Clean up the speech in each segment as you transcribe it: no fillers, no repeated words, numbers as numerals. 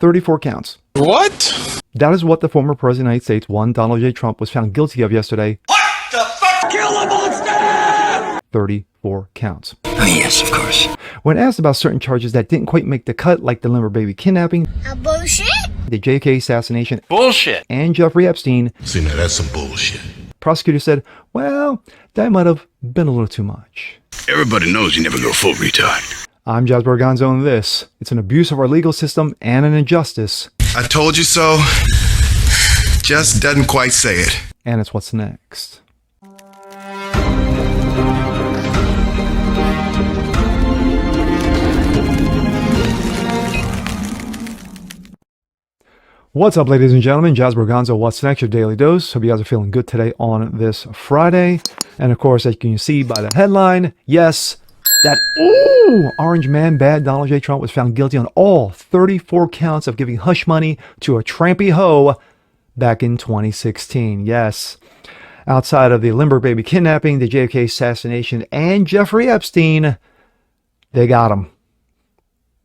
34 counts. What? That is what the former President of the United States, one Donald J. Trump, was found guilty of yesterday. What the fuck? Kill him on staff! 34 counts. Oh, yes, of course. When asked about certain charges that didn't quite make the cut, like the Limber baby kidnapping, bullshit? the JFK assassination, Bullshit. and Jeffrey Epstein, See, now that's some bullshit. prosecutors said, well, that might have been a little too much. Everybody knows you never go full retard. I'm Jazz Borganzo, and this, it's an abuse of our legal system and an injustice, I told you so. Just doesn't quite say it. and it's what's next. What's up, ladies and gentlemen? Jazz Borganzo, what's next? Your daily dose. Hope you guys are feeling good today on this Friday. And of course, as you can see by the headline, yes, that orange man bad Donald J. Trump was found guilty on all 34 counts of giving hush money to a trampy hoe back in 2016. Yes. Outside of the Limber baby kidnapping, the JFK assassination, and Jeffrey Epstein, they got him.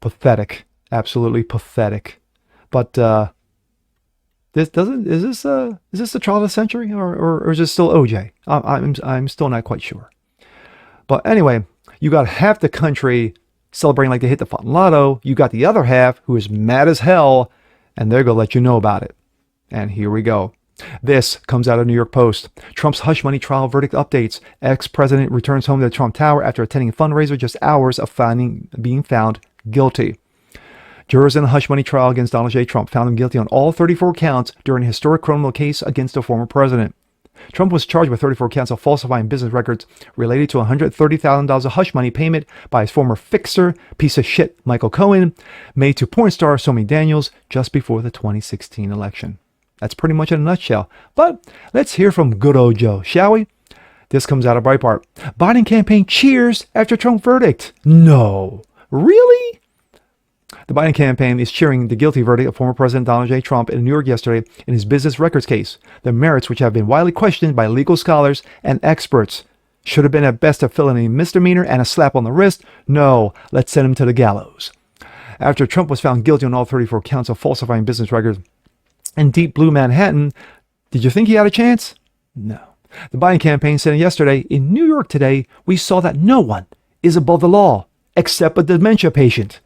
Pathetic. Absolutely pathetic. But is this the trial of the century, or is it still OJ? I'm still not quite sure. But anyway, you got half the country celebrating like they hit the fucking lotto. You got the other half who is mad as hell, and they're gonna let you know about it. And here we go. This comes out of New York Post. Trump's hush money trial verdict updates. Ex-president returns home to the Trump Tower after attending a fundraiser just hours of being found guilty. Jurors in a hush money trial against Donald J. Trump found him guilty on all 34 counts during a historic criminal case against the former president. Trump was charged with 34 counts of falsifying business records related to $130,000 of hush money payment by his former fixer, piece of shit Michael Cohen, made to porn star Stormy Daniels just before the 2016 election. That's pretty much in a nutshell. But let's hear from good old Joe, shall we? This comes out of Breitbart. Biden campaign cheers after Trump verdict. No. Really? The Biden campaign is cheering the guilty verdict of former President Donald J. Trump in New York yesterday in his business records case. The merits, which have been widely questioned by legal scholars and experts, should have been at best a felony misdemeanor and a slap on the wrist. No, let's send him to the gallows. After Trump was found guilty on all 34 counts of falsifying business records in Deep Blue Manhattan, did you think he had a chance? No. The Biden campaign said yesterday, in New York today, we saw that no one is above the law except a dementia patient.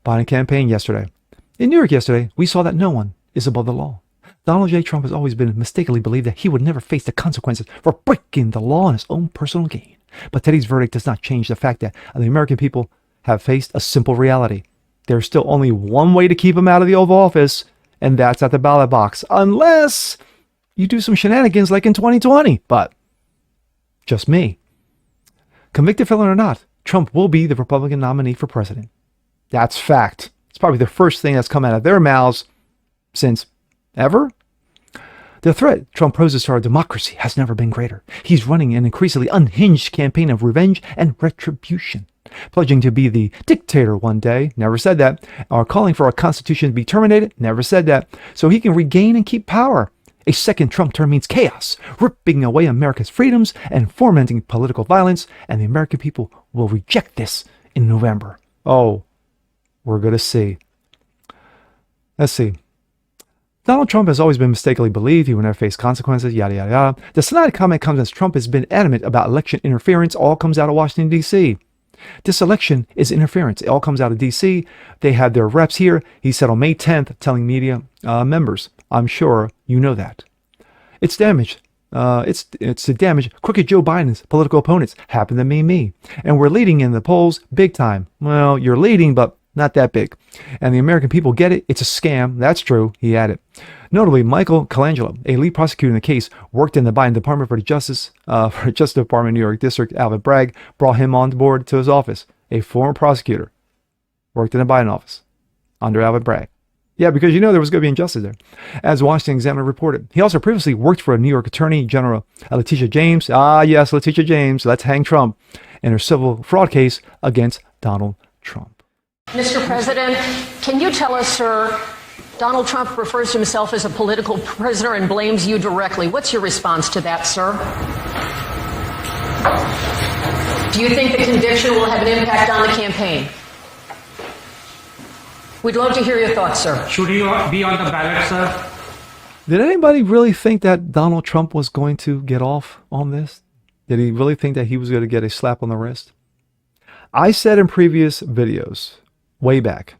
Biden campaign yesterday. In New York yesterday, we saw that no one is above the law. Donald J. Trump has always been mistakenly believed that he would never face the consequences for breaking the law on his own personal gain. But today's verdict does not change the fact that the American people have faced a simple reality. There's still only one way to keep him out of the Oval Office, and that's at the ballot box. Unless you do some shenanigans like in 2020. But just me. Convicted felon or not, Trump will be the Republican nominee for president. That's fact. It's probably the first thing that's come out of their mouths since ever. The threat Trump poses to our democracy has never been greater. He's running an increasingly unhinged campaign of revenge and retribution, pledging to be the dictator one day, never said that, or calling for our constitution to be terminated, never said that, so he can regain and keep power. A second Trump term means chaos, ripping away America's freedoms and fomenting political violence, and the American people will reject this in November. Oh, we're going to see. Let's see. Donald Trump has always been mistakenly believed he would never face consequences, yada, yada, yada. The snide comment comes as Trump has been adamant about election interference. All comes out of Washington, D.C. This election is interference. It all comes out of D.C. They had their reps here. He said on May 10th, telling media members, I'm sure you know that. It's damage. It's to damage crooked Joe Biden's political opponents. Happened to me. And we're leading in the polls big time. Well, you're leading, but not that big. And the American people get it. It's a scam. That's true. He added. Notably, Michael Colangelo, a lead prosecutor in the case, worked in the Biden Department for the Justice Department, New York District. Alvin Bragg brought him on board to his office. A former prosecutor worked in the Biden office under Alvin Bragg. Yeah, because you know there was going to be injustice there, as Washington Examiner reported. He also previously worked for a New York Attorney General, Letitia James. Ah, yes, Letitia James. Let's hang Trump in her civil fraud case against Donald Trump. Mr. President, can you tell us, sir, Donald Trump refers to himself as a political prisoner and blames you directly. What's your response to that, sir? Do you think the conviction will have an impact on the campaign? We'd love to hear your thoughts, sir. Should he be on the ballot, sir? Did anybody really think that Donald Trump was going to get off on this? Did he really think that he was going to get a slap on the wrist? I said in previous videos, way back,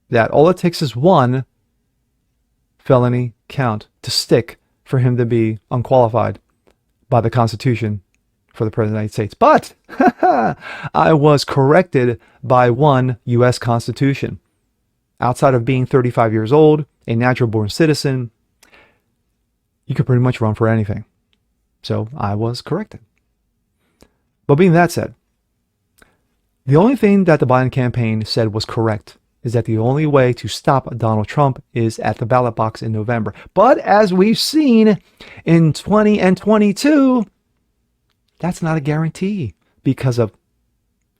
that all it takes is one felony count to stick for him to be unqualified by the Constitution for the President of the United States. But I was corrected by one U.S. Constitution. Outside of being 35 years old, a natural born citizen, you could pretty much run for anything. So I was corrected. But being that said, the only thing that the Biden campaign said was correct is that the only way to stop Donald Trump is at the ballot box in November. But as we've seen in 20 and 22, that's not a guarantee because of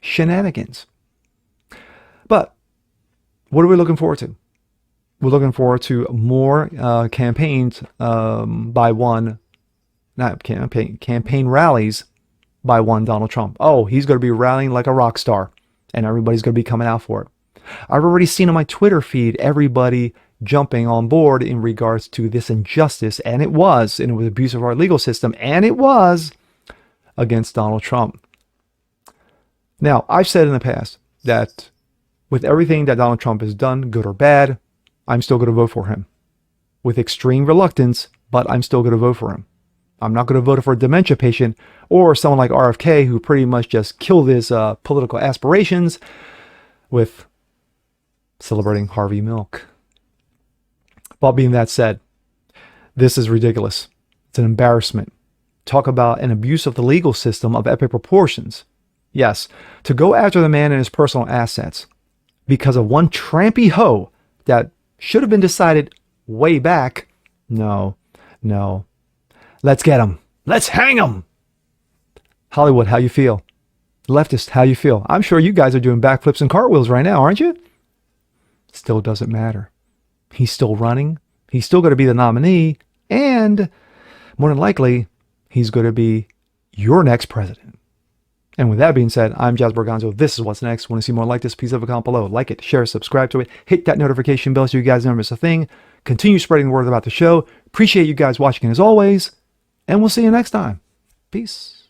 shenanigans. But what are we looking forward to? We're looking forward to more campaigns by one, not campaign rallies by one Donald Trump. Oh, he's going to be rallying like a rock star, and everybody's going to be coming out for it. I've already seen on my Twitter feed everybody jumping on board in regards to this injustice, and it was abuse of our legal system, and it was against Donald Trump. Now, I've said in the past that with everything that Donald Trump has done, good or bad, I'm still going to vote for him. With extreme reluctance, but I'm still going to vote for him. I'm not going to vote for a dementia patient or someone like RFK who pretty much just killed his political aspirations with celebrating Harvey Milk. But being that said, this is ridiculous. It's an embarrassment. Talk about an abuse of the legal system of epic proportions. Yes, to go after the man and his personal assets because of one trampy hoe that should have been decided way back. No. Let's get him. Let's hang him. Hollywood, how you feel? Leftist, how you feel? I'm sure you guys are doing backflips and cartwheels right now, aren't you? Still doesn't matter. He's still running. He's still going to be the nominee. And more than likely, he's going to be your next president. And with that being said, I'm Jazz Borganzo. This is What's Next. Want to see more like this? Please leave a comment below. Like it, share, subscribe to it. Hit that notification bell so you guys never miss a thing. Continue spreading the word about the show. Appreciate you guys watching as always. And we'll see you next time. Peace.